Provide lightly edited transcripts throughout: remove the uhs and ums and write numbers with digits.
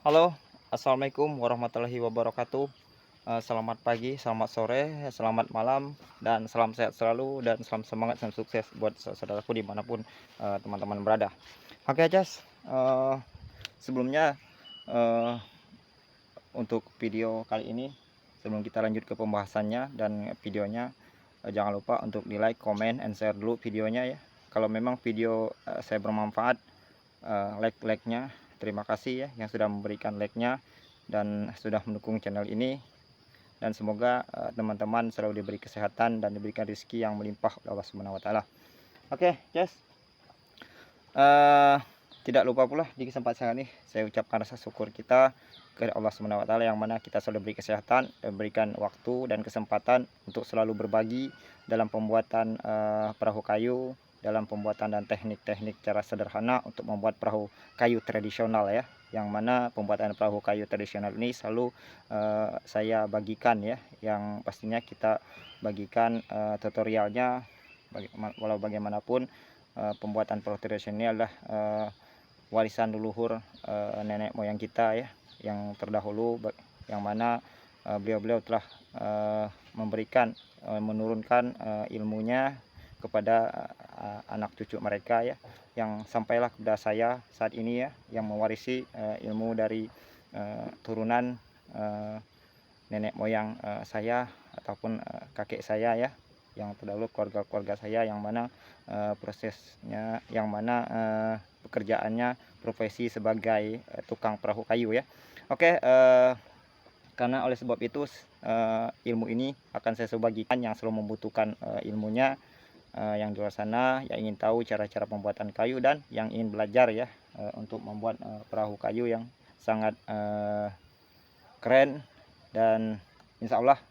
Halo, assalamualaikum warahmatullahi wabarakatuh. Selamat pagi, selamat sore, selamat malam, dan salam sehat selalu, dan salam semangat dan sukses buat saudaraku dimanapun teman-teman berada. Oke, Jas. Sebelumnya eh, untuk video kali ini, sebelum kita lanjut ke pembahasannya dan videonya, jangan lupa untuk di like, comment, and share dulu videonya ya. Kalau memang video saya bermanfaat, like-nya terima kasih ya yang sudah memberikan like-nya dan sudah mendukung channel ini, dan semoga teman-teman selalu diberi kesehatan dan diberikan rezeki yang melimpah oleh Allah Subhanahu wa taala. Oke, yes. Tidak lupa pula di kesempatan ini saya ucapkan rasa syukur kita ke Allah Subhanahu wa taala, yang mana kita selalu diberi kesehatan, berikan waktu dan kesempatan untuk selalu berbagi dalam pembuatan perahu kayu, dalam pembuatan dan teknik-teknik cara sederhana untuk membuat perahu kayu tradisional ya, yang mana pembuatan perahu kayu tradisional ini selalu saya bagikan ya, yang pastinya kita bagikan tutorialnya. Walau bagaimanapun pembuatan perahu tradisional adalah warisan leluhur nenek moyang kita ya, yang terdahulu, yang mana beliau-beliau telah memberikan menurunkan ilmunya kepada anak cucu mereka ya, yang sampailah kepada saya saat ini ya, yang mewarisi ilmu dari turunan nenek moyang saya ataupun kakek saya ya, yang terdahulu keluarga-keluarga saya, yang mana prosesnya, yang mana pekerjaannya profesi sebagai tukang perahu kayu ya. Oke, karena oleh sebab itu ilmu ini akan saya bagikan yang selalu membutuhkan ilmunya, yang di luar sana yang ingin tahu cara-cara pembuatan kayu dan yang ingin belajar ya untuk membuat perahu kayu yang sangat keren, dan insya Allah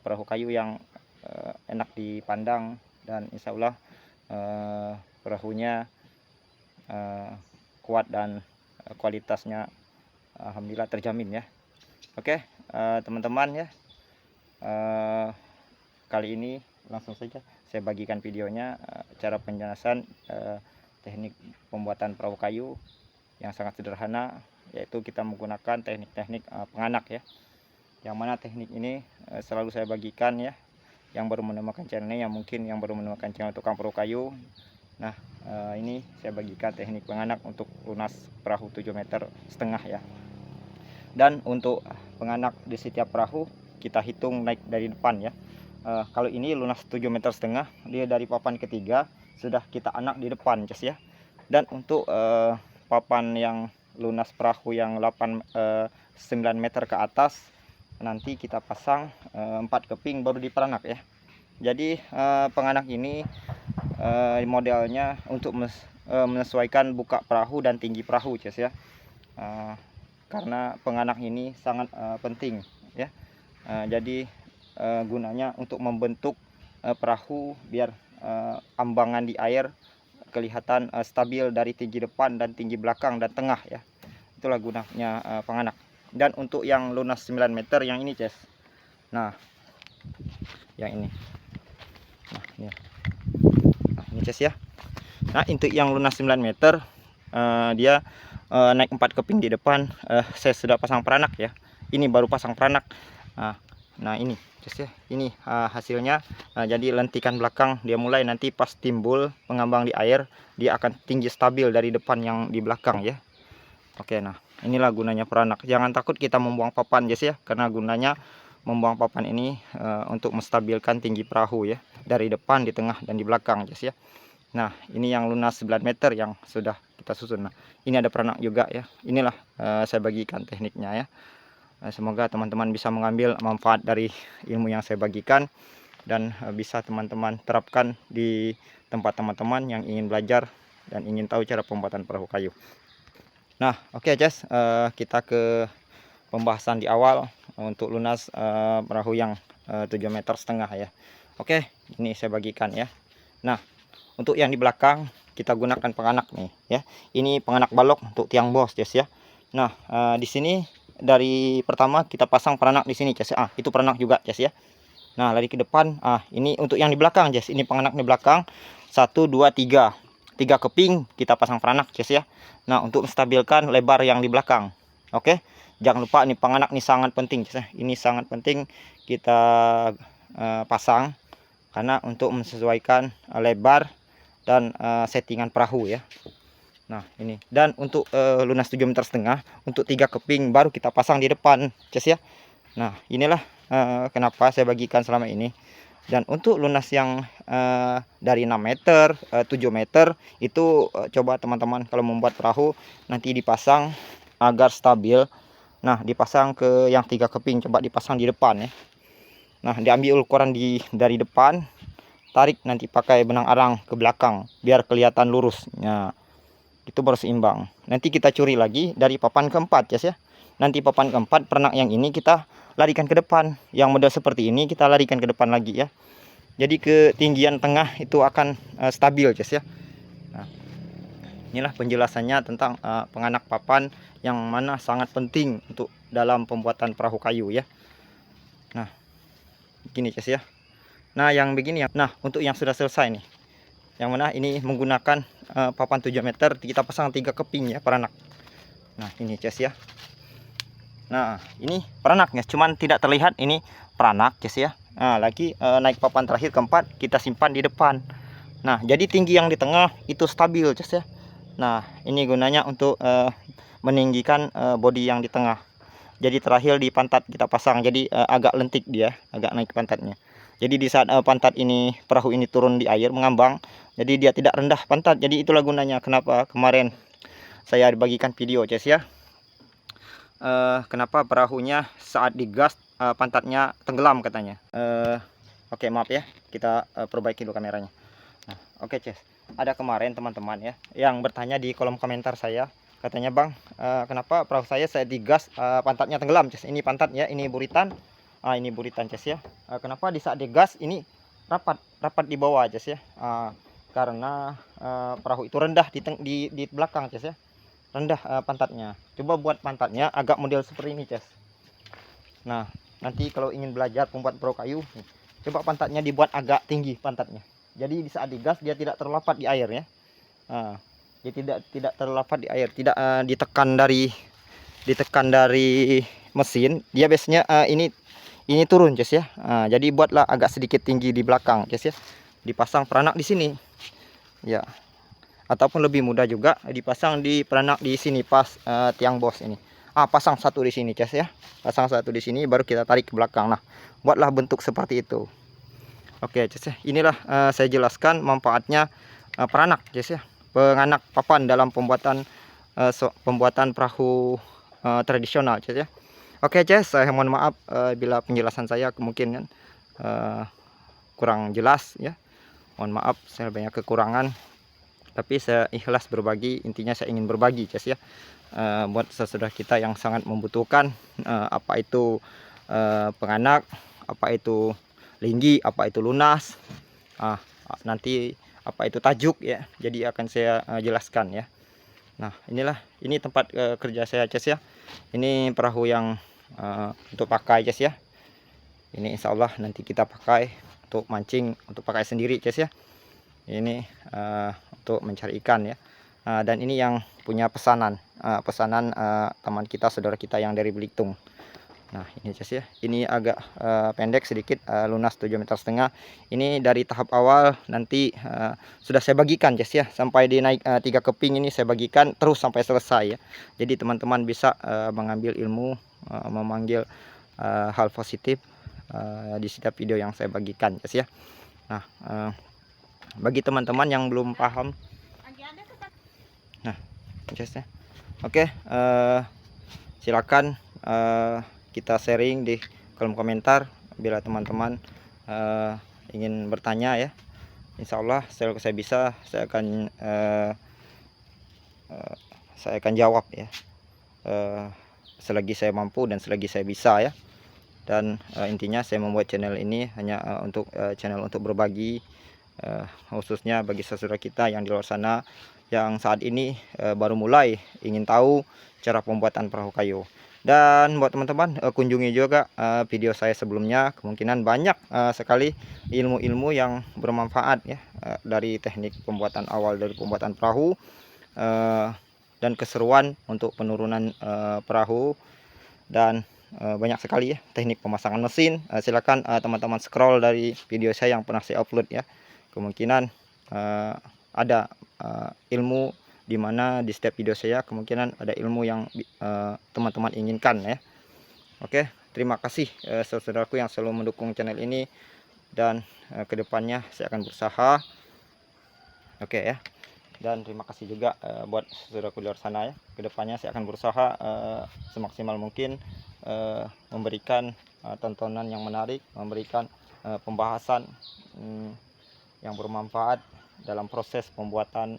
perahu kayu yang enak dipandang, dan insya Allah perahunya kuat dan kualitasnya alhamdulillah terjamin ya. Oke, teman-teman ya, kali ini langsung saja saya bagikan videonya, cara penjelasan teknik pembuatan perahu kayu yang sangat sederhana, yaitu kita menggunakan teknik-teknik penganak ya, yang mana teknik ini selalu saya bagikan ya, yang baru menemukan channel ini, yang mungkin yang baru menemukan channel tukang perahu kayu. Nah, ini saya bagikan teknik penganak untuk lunas perahu 7,5 meter ya. Dan untuk penganak di setiap perahu kita hitung naik dari depan ya. Kalau ini lunas 7,5 meter, dia dari papan ketiga sudah kita anak di depan just ya. Dan untuk papan yang lunas perahu yang 9 meter ke atas, nanti kita pasang 4 keping baru diperanak ya. Jadi penganak ini modelnya untuk menyesuaikan buka perahu dan tinggi perahu just ya, karena penganak ini sangat penting ya. Jadi gunanya untuk membentuk perahu biar ambangan di air kelihatan stabil dari tinggi depan dan tinggi belakang dan tengah ya. Itulah gunanya penganak. Dan untuk yang lunas 9 meter yang ini Ces, nah yang ini, nah ini Ces ya. Nah untuk yang lunas 9 meter dia naik 4 keping di depan, saya sudah pasang peranak ya. Ini baru pasang peranak. Nah ini Ces ya, ini hasilnya. Jadi lentikan belakang dia mulai nanti pas timbul pengambang di air, dia akan tinggi stabil dari depan yang di belakang ya. Oke, nah inilah gunanya peranak. Jangan takut kita membuang papan Jas ya, karena gunanya membuang papan ini untuk menstabilkan tinggi perahu ya, dari depan, di tengah, dan di belakang Jas ya. Nah ini yang lunas 9 meter yang sudah kita susun. Nah ini ada peranak juga ya. Inilah saya bagikan tekniknya ya. Semoga teman-teman bisa mengambil manfaat dari ilmu yang saya bagikan, dan bisa teman-teman terapkan di tempat teman-teman yang ingin belajar dan ingin tahu cara pembuatan perahu kayu. Nah oke Jas, kita ke pembahasan di awal untuk lunas perahu yang 7,5 meter ya. Oke, ini saya bagikan ya. Nah untuk yang di belakang kita gunakan penganak nih ya. Ini penganak balok untuk tiang bos Jas ya. Nah di sini dari pertama kita pasang peranak di sini Jas. Itu peranak juga Jas ya. Nah lari ke depan, ini untuk yang di belakang Jas. Ini penganak di belakang 1, 2, 3 keping kita pasang peranak Jas ya. Nah untuk menstabilkan lebar yang di belakang. Oke, jangan lupa nih penganak nih sangat penting. Ini sangat penting kita pasang karena untuk menyesuaikan lebar dan settingan perahu ya. Nah ini, dan untuk lunas 7,5 meter untuk 3 keping baru kita pasang di depan ya. Nah inilah kenapa saya bagikan selama ini. Dan untuk lunas yang dari 6 meter 7 meter itu coba teman-teman kalau membuat perahu nanti dipasang agar stabil. Nah dipasang ke yang 3 keping, coba dipasang di depan ya. Nah diambil ukuran dari depan, tarik nanti pakai benang arang ke belakang biar kelihatan lurus. Nah itu baru seimbang. Nanti kita curi lagi dari papan keempat ya. Nanti papan keempat pernak yang ini kita larikan ke depan, yang model seperti ini kita larikan ke depan lagi ya. Jadi ketinggian tengah itu akan stabil ya. Nah, inilah penjelasannya tentang penganak papan yang mana sangat penting untuk dalam pembuatan perahu kayu ya. Nah begini ya. Nah yang begini ya. Nah untuk yang sudah selesai nih, yang mana ini menggunakan papan 7 meter, kita pasang 3 keping ya peranak. Nah ini ya. Nah ini peranaknya, cuman tidak terlihat ini peranak ya. Nah lagi naik papan terakhir keempat, kita simpan di depan. Nah jadi tinggi yang di tengah itu stabil ya. Nah ini gunanya untuk meninggikan bodi yang di tengah. Jadi terakhir di pantat kita pasang, jadi agak lentik dia, agak naik pantatnya. Jadi di saat pantat ini, perahu ini turun di air mengambang, jadi dia tidak rendah pantat. Jadi itulah gunanya kenapa kemarin saya bagikan video ya. Kenapa perahunya saat digas pantatnya tenggelam katanya. Oke maaf ya, kita perbaiki dulu kameranya. Nah, oke Ces, ada kemarin teman-teman ya yang bertanya di kolom komentar saya, katanya bang, kenapa perahu saya digas pantatnya tenggelam Ces. Ini pantatnya, ini buritan, ini buritan Ces ya. Kenapa di saat digas ini rapat di bawah Ces ya. Karena perahu itu rendah di belakang Ces ya, rendah pantatnya. Coba buat pantatnya agak model seperti ini Ces. Nah nanti kalau ingin belajar pembuat perahu kayu, coba pantatnya dibuat agak tinggi pantatnya. Jadi di saat digas dia tidak terlapat di air ya. Dia tidak terlapat di air, tidak ditekan dari mesin. Dia biasanya ini turun Ces ya. Jadi buatlah agak sedikit tinggi di belakang Ces ya. Dipasang peranak di sini ya. Ataupun lebih mudah juga dipasang di peranak di sini pas tiang bos ini. Pasang satu di sini Ces ya. Pasang satu di sini baru kita tarik ke belakang. Nah, buatlah bentuk seperti itu. Oke Ces ya. Inilah saya jelaskan manfaatnya peranak Ces ya. Penganak papan dalam pembuatan perahu tradisional Ces ya. Oke Ces, saya mohon maaf bila penjelasan saya kemungkinan kurang jelas ya. Mohon maaf saya banyak kekurangan, tapi saya ikhlas berbagi. Intinya saya ingin berbagi Ces ya, buat saudara kita yang sangat membutuhkan apa itu penganak, apa itu linggi, apa itu lunas, nanti apa itu tajuk ya. Jadi akan saya jelaskan ya. Nah ini tempat kerja saya Ces ya. Ini perahu yang untuk pakai Ces ya. Ini insya Allah nanti kita pakai untuk mancing, untuk pakai sendiri Ces ya. Ini untuk mencari ikan ya. Dan ini yang punya pesanan teman kita, saudara kita yang dari Belitung. Nah ini Ces ya, ini agak pendek sedikit, lunas 7,5 meter. Ini dari tahap awal, nanti sudah saya bagikan Ces ya, sampai di naik 3 keping ini saya bagikan terus sampai selesai ya. Jadi teman-teman bisa mengambil ilmu, memanggil hal positif di setiap video yang saya bagikan Ces ya. Nah bagi teman-teman yang belum paham, nah Ces ya, oke, silakan kita sharing di kolom komentar bila teman-teman ingin bertanya ya. Insya Allah saya bisa, saya akan jawab ya, selagi saya mampu dan selagi saya bisa ya. Dan intinya saya membuat channel ini hanya untuk channel untuk berbagi, khususnya bagi saudara kita yang di luar sana yang saat ini baru mulai ingin tahu cara pembuatan perahu kayu. Dan buat teman-teman kunjungi juga video saya sebelumnya, kemungkinan banyak sekali ilmu-ilmu yang bermanfaat ya, dari teknik pembuatan awal dari pembuatan perahu, dan keseruan untuk penurunan perahu. Dan banyak sekali ya teknik pemasangan mesin. Silakan teman-teman scroll dari video saya yang pernah saya upload ya. Kemungkinan ada ilmu di mana di setiap video saya kemungkinan ada ilmu yang teman-teman inginkan ya. Oke, terima kasih saudaraku yang selalu mendukung channel ini, dan kedepannya saya akan berusaha. Oke ya. Dan terima kasih juga buat saudaraku di luar sana ya. Kedepannya saya akan berusaha semaksimal mungkin memberikan tontonan yang menarik, memberikan pembahasan yang bermanfaat dalam proses pembuatan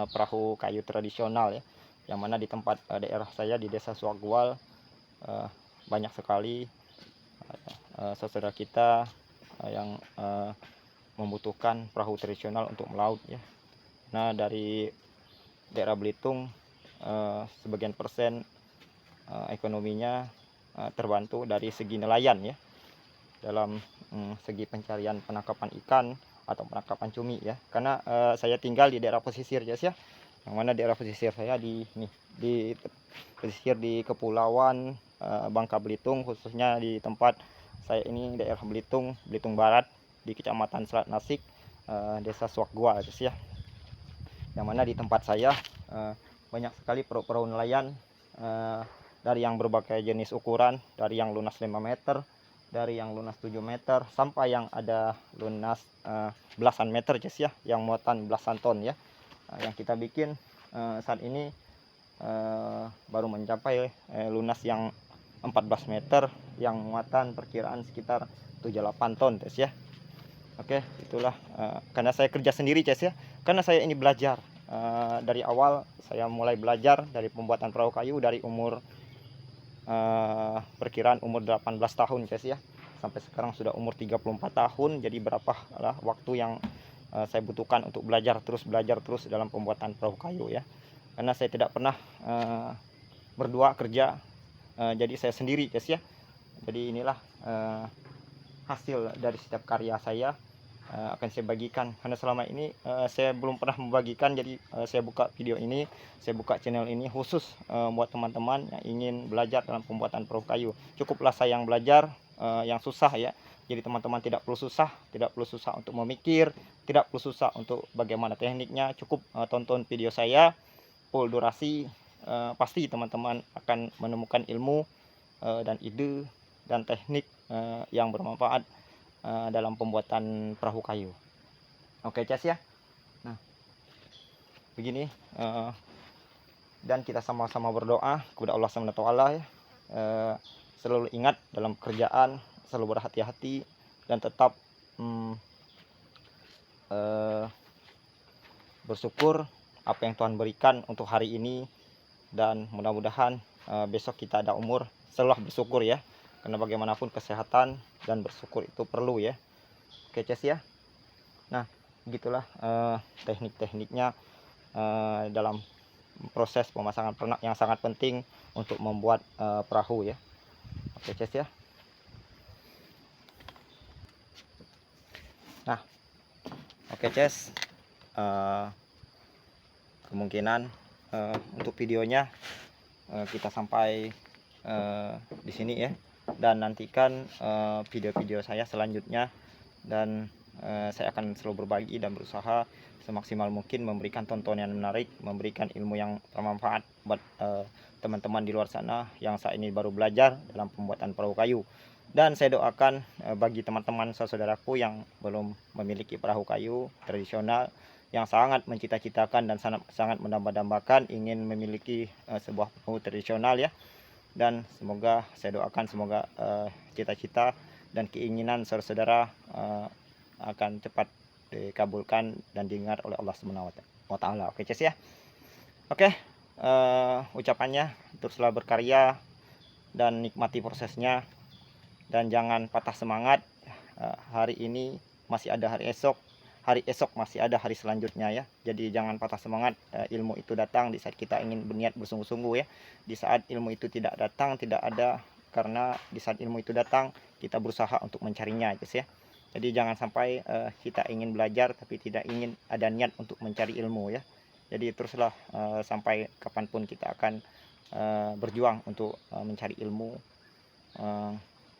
perahu kayu tradisional ya. Yang mana di tempat daerah saya di Desa Suagwal banyak sekali saudara kita yang membutuhkan perahu tradisional untuk melaut ya. Nah, dari daerah Belitung sebagian persen ekonominya terbantu dari segi nelayan ya, dalam segi pencarian penangkapan ikan atau penangkapan cumi ya. Karena saya tinggal di daerah pesisir ya, yang mana daerah pesisir saya di pesisir di Kepulauan Bangka Belitung, khususnya di tempat saya ini daerah Belitung Barat, di Kecamatan Selat Nasik, Desa Suagwal ya. Yang mana di tempat saya banyak sekali perahu nelayan dari yang berbagai jenis ukuran, dari yang lunas 5 meter, dari yang lunas 7 meter, sampai yang ada lunas belasan meter ya, yang muatan belasan ton ya. Yang kita bikin saat ini baru mencapai lunas yang 14 meter, yang muatan perkiraan sekitar 7-8 ton ya. Oke, itulah karena saya kerja sendiri ya, karena saya ini belajar dari awal. Saya mulai belajar dari pembuatan perahu kayu dari umur perkiraan umur 18 tahun ya, sampai sekarang sudah umur 34 tahun. Jadi berapa lah waktu yang saya butuhkan untuk belajar terus dalam pembuatan perahu kayu ya. Karena saya tidak pernah berdua kerja, jadi saya sendiri ya. Jadi inilah hasil dari setiap karya saya akan saya bagikan, karena selama ini saya belum pernah membagikan. Jadi saya buka video ini, saya buka channel ini khusus buat teman-teman yang ingin belajar dalam pembuatan perahu kayu. Cukuplah saya yang belajar yang susah ya. Jadi teman-teman tidak perlu susah untuk memikir, tidak perlu susah untuk bagaimana tekniknya. Cukup tonton video saya full durasi, pasti teman-teman akan menemukan ilmu dan ide dan teknik yang bermanfaat dalam pembuatan perahu kayu. Oke Cas ya. Nah, begini dan kita sama-sama berdoa kepada Allah SWT ya. Selalu ingat dalam pekerjaan, selalu berhati-hati, dan tetap bersyukur apa yang Tuhan berikan untuk hari ini. Dan mudah-mudahan besok kita ada umur, selalu bersyukur ya. Karena bagaimanapun kesehatan dan bersyukur itu perlu ya. Oke Cas ya. Nah, begitulah teknik-tekniknya dalam proses pemasangan pernak yang sangat penting untuk membuat perahu ya. Oke Cas ya. Nah, oke Cas, kemungkinan untuk videonya kita sampai di sini ya. Dan nantikan video-video saya selanjutnya, dan saya akan selalu berbagi dan berusaha semaksimal mungkin memberikan tontonan yang menarik, memberikan ilmu yang bermanfaat buat teman-teman di luar sana yang saat ini baru belajar dalam pembuatan perahu kayu. Dan saya doakan bagi teman-teman saudaraku yang belum memiliki perahu kayu tradisional, yang sangat mencita-citakan dan sangat mendamba-dambakan ingin memiliki sebuah perahu tradisional ya. Dan semoga saya doakan semoga cita-cita dan keinginan saudara-saudara akan cepat dikabulkan dan diingat oleh Allah SWT. Oke Cas ya. Oke, ucapannya teruslah berkarya dan nikmati prosesnya, dan jangan patah semangat. Hari ini masih ada hari esok masih ada hari selanjutnya ya. Jadi jangan patah semangat. Ilmu itu datang di saat kita ingin berniat bersungguh-sungguh ya. Di saat ilmu itu tidak datang, tidak ada, karena di saat ilmu itu datang kita berusaha untuk mencarinya guys ya. Jadi jangan sampai kita ingin belajar tapi tidak ingin ada niat untuk mencari ilmu ya. Jadi teruslah sampai kapanpun kita akan berjuang untuk mencari ilmu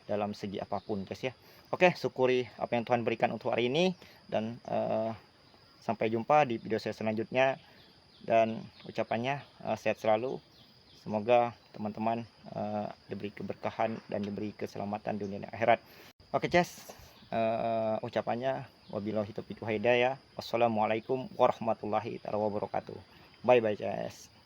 dalam segi apapun guys ya. Oke, syukuri apa yang Tuhan berikan untuk hari ini, dan sampai jumpa di video saya selanjutnya, dan ucapannya sehat selalu. Semoga teman-teman diberi keberkahan dan diberi keselamatan dunia dan akhirat. Oke Ces, ucapannya wabillahi taufiq wal hidayah. Wassalamualaikum warahmatullahi wabarakatuh. Bye bye Ces.